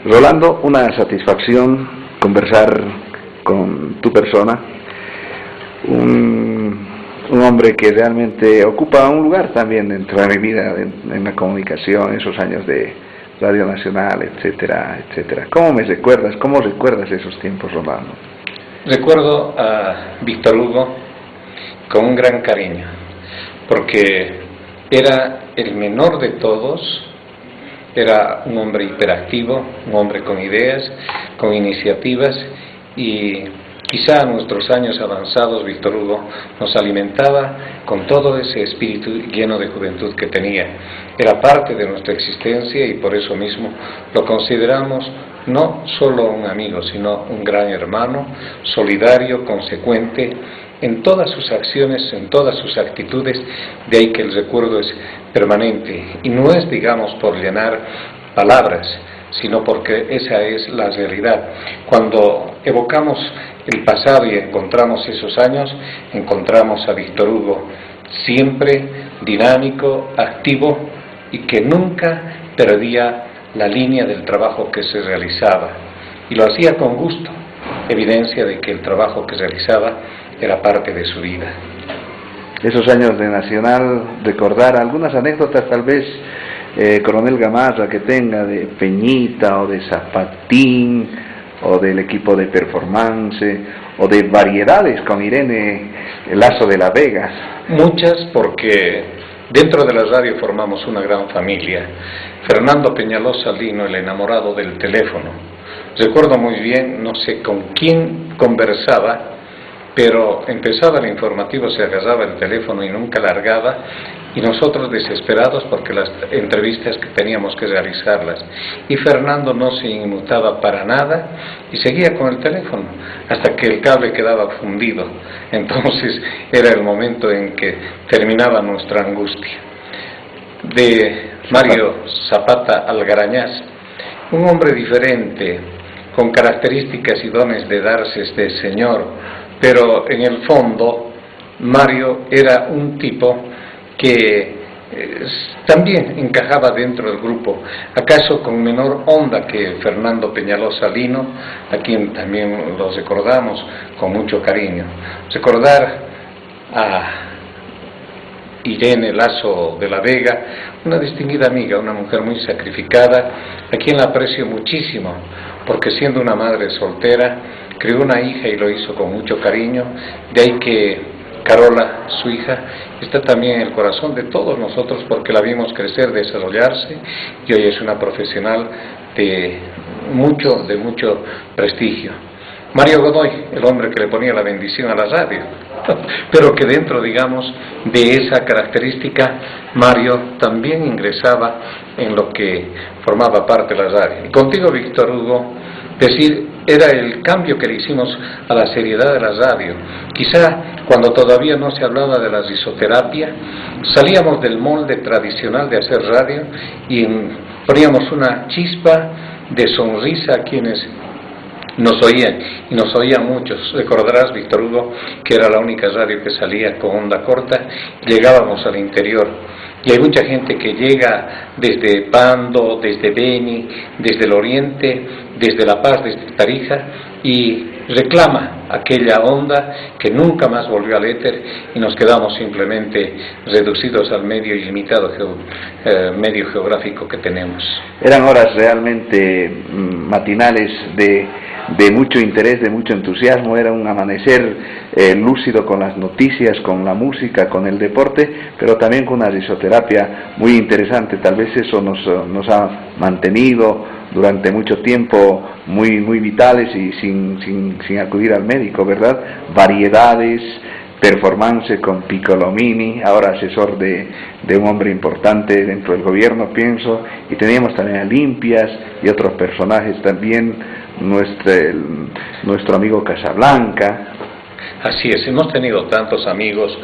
Rolando, una satisfacción conversar con tu persona, un hombre que realmente ocupa un lugar también dentro de mi vida en la comunicación, en esos años de Radio Nacional, etcétera, etcétera. ¿Cómo recuerdas esos tiempos, Rolando? Recuerdo a Víctor Hugo con un gran cariño, porque era el menor de todos. Era un hombre hiperactivo, un hombre con ideas, con iniciativas, y quizá a nuestros años avanzados Víctor Hugo nos alimentaba con todo ese espíritu lleno de juventud que tenía. Era parte de nuestra existencia y por eso mismo lo consideramos no solo un amigo, sino un gran hermano, solidario, consecuente en todas sus acciones, en todas sus actitudes. De ahí que el recuerdo es permanente y no es, digamos, por llenar palabras, sino porque esa es la realidad. Cuando evocamos el pasado y encontramos esos años, encontramos a Víctor Hugo siempre dinámico, activo y que nunca perdía la línea del trabajo que se realizaba, y lo hacía con gusto, evidencia de que el trabajo que realizaba era parte de su vida. Esos años de Nacional, recordar algunas anécdotas tal vez, Coronel Gamarra, que tenga de Peñita o de Zapatín o del equipo de Performance o de Variedades con Irene Lazo de la Vega. Muchas, porque dentro de la radio formamos una gran familia. Fernando Peñalosa Lino, el enamorado del teléfono. Recuerdo muy bien, no sé con quién conversaba, pero empezaba el informativo, se agarraba el teléfono y nunca largaba, y nosotros desesperados porque las entrevistas que teníamos que realizarlas, y Fernando no se inmutaba para nada y seguía con el teléfono hasta que el cable quedaba fundido. Entonces era el momento en que terminaba nuestra angustia. De Mario Zapata Algarañaz, un hombre diferente, con características y dones de darse de señor, pero en el fondo Mario era un tipo que también encajaba dentro del grupo, acaso con menor onda que Fernando Peñalosa Lino, a quien también los recordamos con mucho cariño. Recordar a Irene Lazo de la Vega, una distinguida amiga, una mujer muy sacrificada, a quien la aprecio muchísimo, porque siendo una madre soltera, crió una hija y lo hizo con mucho cariño. De ahí que Carola, su hija, está también en el corazón de todos nosotros, porque la vimos crecer, desarrollarse, y hoy es una profesional de mucho prestigio. Mario Godoy, el hombre que le ponía la bendición a la radio, pero que dentro, digamos, de esa característica, Mario también ingresaba en lo que formaba parte de la radio. Y contigo, Víctor Hugo, decir, era el cambio que le hicimos a la seriedad de la radio. Quizá cuando todavía no se hablaba de la risoterapia, salíamos del molde tradicional de hacer radio y poníamos una chispa de sonrisa a quienes nos oían, y nos oían muchos. Recordarás, Víctor Hugo, que era la única radio que salía con onda corta, llegábamos al interior, y hay mucha gente que llega desde Pando, desde Beni, desde el Oriente, desde La Paz, desde Tarija, y reclama aquella onda que nunca más volvió al éter, y nos quedamos simplemente reducidos al medio ilimitado medio geográfico que tenemos. Eran horas realmente matinales de mucho interés, de mucho entusiasmo. Era un amanecer lúcido con las noticias, con la música, con el deporte, pero también con una risoterapia muy interesante. Tal vez eso nos ha mantenido durante mucho tiempo muy vitales y sin acudir al médico, ¿verdad? Variedades, Performance con Piccolomini, ahora asesor de un hombre importante dentro del gobierno, pienso, y teníamos también a Limpias y otros personajes también, nuestro amigo Casablanca. Así es, hemos tenido tantos amigos.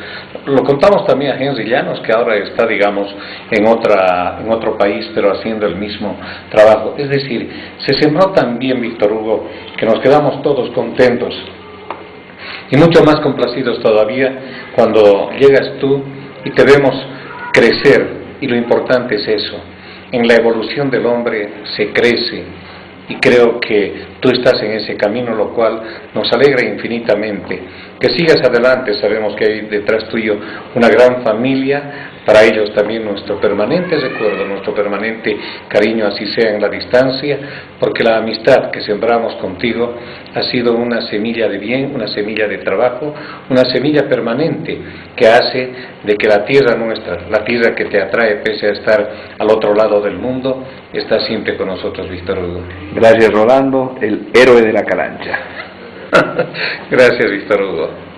Lo contamos también a Henry Llanos, que ahora está, digamos, en otro país, pero haciendo el mismo trabajo. Es decir, se sembró también, Víctor Hugo, que nos quedamos todos contentos y mucho más complacidos todavía cuando llegas tú y te vemos crecer, y lo importante es eso. En la evolución del hombre se crece y creo que tú estás en ese camino, lo cual nos alegra infinitamente. Que sigas adelante, sabemos que hay detrás tuyo una gran familia, para ellos también nuestro permanente recuerdo, nuestro permanente cariño, así sea en la distancia, porque la amistad que sembramos contigo ha sido una semilla de bien, una semilla de trabajo, una semilla permanente que hace de que la tierra nuestra, la tierra que te atrae pese a estar al otro lado del mundo, está siempre con nosotros, Víctor Hugo. Gracias, Rolando, el héroe de la calancha. Gracias, Víctor Hugo.